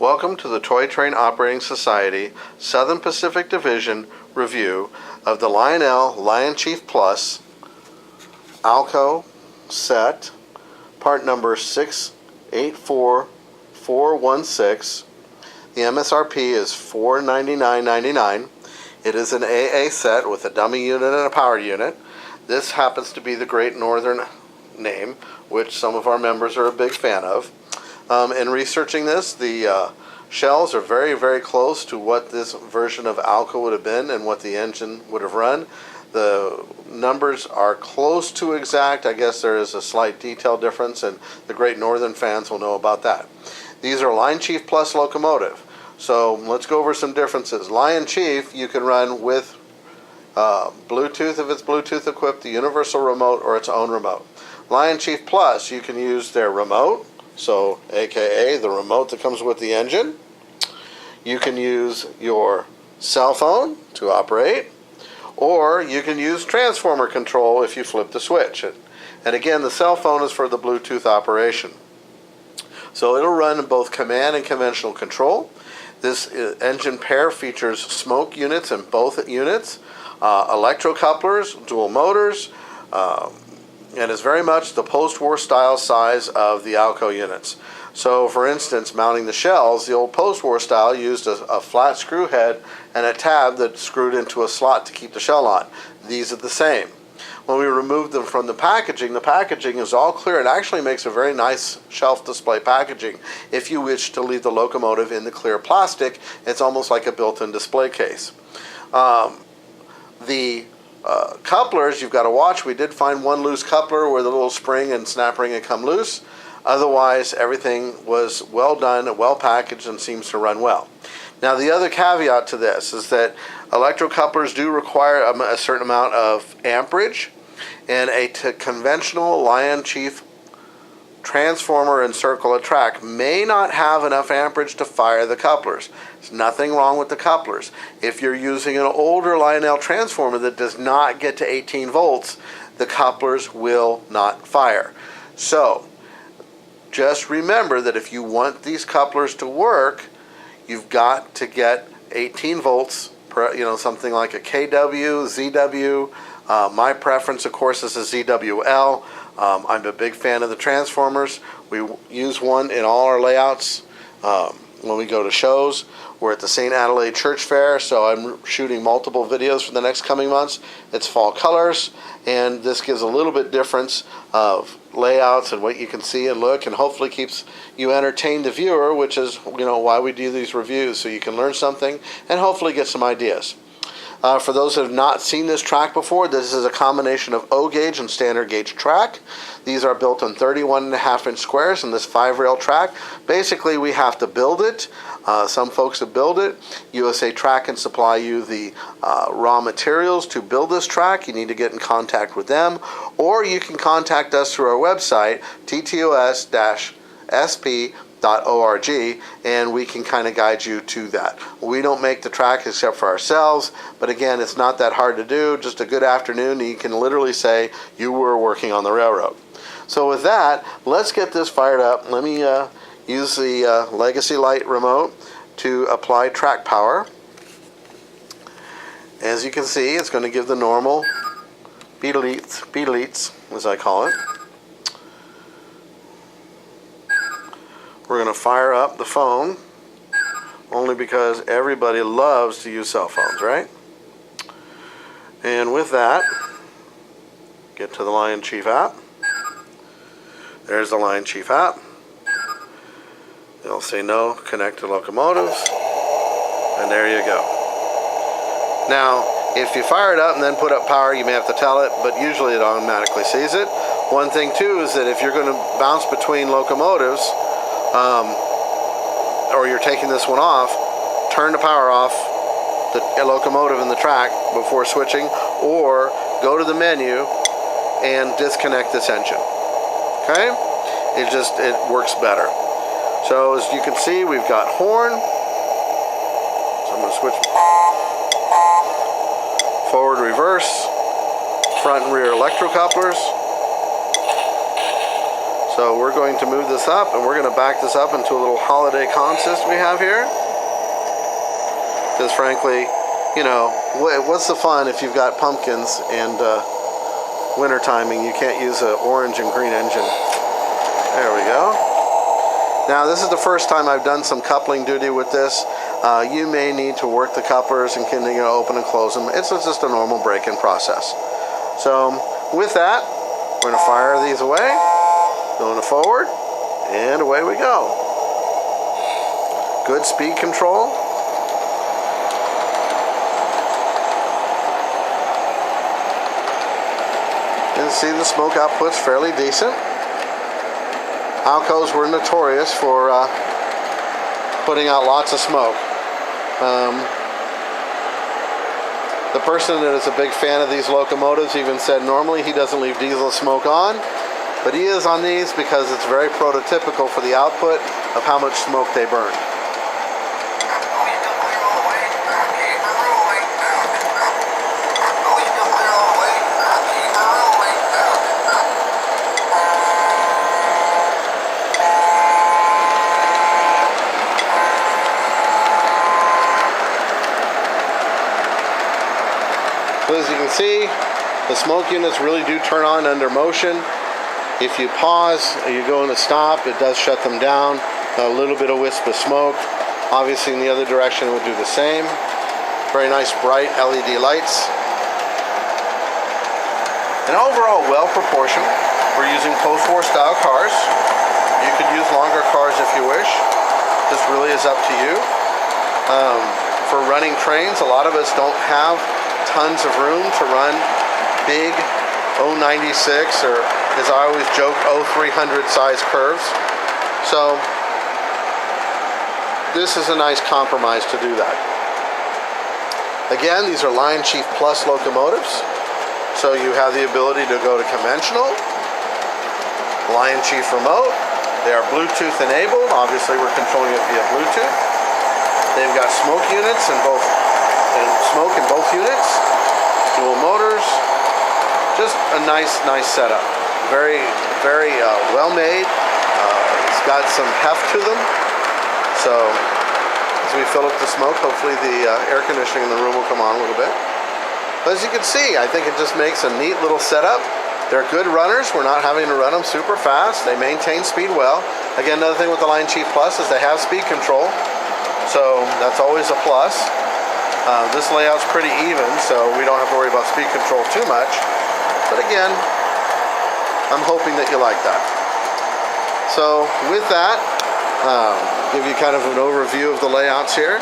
Welcome to the Toy Train Operating Society Southern Pacific Division review of the Lionel LionChief Plus Alco set, part number 684416. The MSRP is $499.99. It is an AA set with a dummy unit and a power unit. This happens to be the Great Northern name, which some of our members are a big fan of. In researching this, the shells are very, very close to what this version of Alco would have been and what the engine would have run. The numbers are close to exact. I guess there is a slight detail difference, and the Great Northern fans will know about that. These are LionChief Plus locomotive. So let's go over some differences. LionChief you can run with Bluetooth if it's Bluetooth equipped, the universal remote, or its own remote. LionChief Plus you can use their remote, so aka the remote that comes with the engine. You can use your cell phone to operate, or you can use transformer control if you flip the switch. And again, the cell phone is for the Bluetooth operation. So it'll run both command and conventional control. This engine pair features smoke units in both units, electrocouplers, dual motors, and is very much the post-war style size of the Alco units. So for instance, mounting the shells, the old post-war style used a flat screw head and a tab that screwed into a slot to keep the shell on. These are the same. When we removed them from the packaging is all clear. It actually makes a very nice shelf display packaging. If you wish to leave the locomotive in the clear plastic, it's almost like a built-in display case. Couplers, you've got to watch. We did find one loose coupler where the little spring and snap ring had come loose. Otherwise, everything was well done, well packaged, and seems to run well. Now, the other caveat to this is that electrocouplers do require a certain amount of amperage, and a conventional LionChief transformer and circular track may not have enough amperage to fire the couplers. There's nothing wrong with the couplers. If you're using an older Lionel transformer that does not get to 18 volts, the couplers will not fire. So, just remember that if you want these couplers to work, you've got to get 18 volts, something like a KW, ZW. My preference, of course, is a ZWL. I'm a big fan of the transformers. We use one in all our layouts when we go to shows. We're at the St. Adelaide Church Fair, so I'm shooting multiple videos for the next coming months. It's fall colors, and this gives a little bit difference of layouts and what you can see and look, and hopefully keeps you entertained, the viewer, which is why we do these reviews, so you can learn something and hopefully get some ideas. For those that have not seen this track before, this is a combination of O gauge and standard gauge track. These are built on 31.5-inch squares in this 5-rail track. Basically, we have to build it. Some folks that build it, USA Track can supply you the raw materials to build this track. You need to get in contact with them, or you can contact us through our website, TTOS-SP.org, and we can kind of guide you to that. We don't make the track except for ourselves, but again, it's not that hard to do. Just a good afternoon, and you can literally say you were working on the railroad. So with that, let's get this fired up. Let me use the Legacy Light remote to apply track power. As you can see, it's going to give the normal beatleets, as I call it. We're going to fire up the phone, only because everybody loves to use cell phones, right? And with that, get to the LionChief app. There's the LionChief app. It'll say no, connect to locomotives, and there you go. Now, if you fire it up and then put up power, you may have to tell it, but usually it automatically sees it. One thing too is that if you're going to bounce between locomotives, or you're taking this one off, turn the power off the locomotive in the track before switching, or go to the menu and disconnect this engine. Okay? It works better. So as you can see, we've got horn. So I'm going to switch forward, reverse, front and rear electrocouplers. So we're going to move this up, and we're going to back this up into a little holiday consist we have here. Because frankly, you know, what's the fun if you've got pumpkins and winter timing? You can't use an orange and green engine. There we go. Now this is the first time I've done some coupling duty with this. You may need to work the couplers and continue to open and close them. It's just a normal break-in process. So with that, we're going to fire these away, going forward, and away we go. Good speed control. You can see the smoke output's fairly decent. Alcos were notorious for putting out lots of smoke. The person that is a big fan of these locomotives even said normally he doesn't leave diesel smoke on, but he is on these because it's very prototypical for the output of how much smoke they burn. So as you can see, the smoke units really do turn on under motion. If you pause or you go into stop, it does shut them down. A little bit of wisp of smoke. Obviously in the other direction it would do the same. Very nice bright LED lights. And overall well proportioned. We're using post-war style cars. You could use longer cars if you wish. This really is up to you. For running trains, a lot of us don't have tons of room to run big 096 or, as I always joke, 0300 size curves. So this is a nice compromise to do that. Again, these are LionChief Plus locomotives. So you have the ability to go to conventional, LionChief remote. They are Bluetooth enabled. Obviously we're controlling it via Bluetooth. They've got smoke units in both units, dual motors, just a nice setup. Very well made. It's got some heft to them. So as we fill up the smoke, hopefully the air conditioning in the room will come on a little bit. But as you can see, I think it just makes a neat little setup. They're good runners. We're not having to run them super fast. They maintain speed well. Again, another thing with the LionChief Plus is they have speed control. So that's always a plus. This layout's pretty even, so we don't have to worry about speed control too much. But again, I'm hoping that you like that. So with that, give you kind of an overview of the layouts here.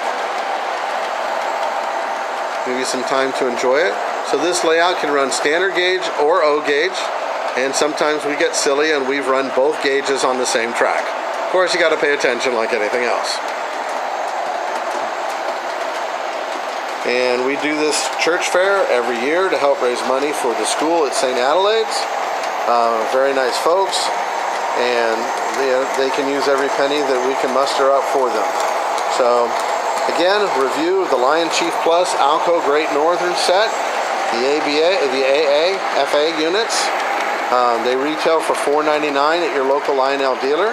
Give you some time to enjoy it. So this layout can run standard gauge or O gauge, and sometimes we get silly and we've run both gauges on the same track. Of course, you got to pay attention like anything else. And we do this church fair every year to help raise money for the school at St. Adelaide's. Very nice folks, and they can use every penny that we can muster up for them. So again, review of the LionChief Plus Alco Great Northern set, the AA, FA units. They retail for $4.99 at your local Lionel dealer,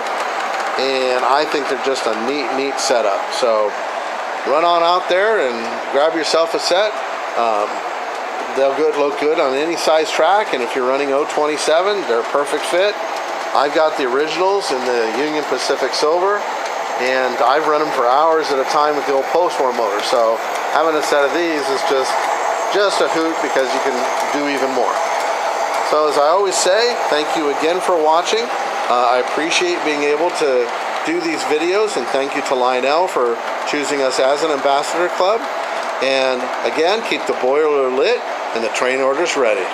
and I think they're just a neat setup. So run on out there and grab yourself a set. They'll look good on any size track, and if you're running 027, they're a perfect fit. I've got the originals in the Union Pacific Silver, and I've run them for hours at a time with the old post-war motor. So having a set of these is just a hoot because you can do even more. So as I always say, thank you again for watching. I appreciate being able to do these videos, and thank you to Lionel for choosing us as an ambassador club. And again, keep the boiler lit and the train orders ready.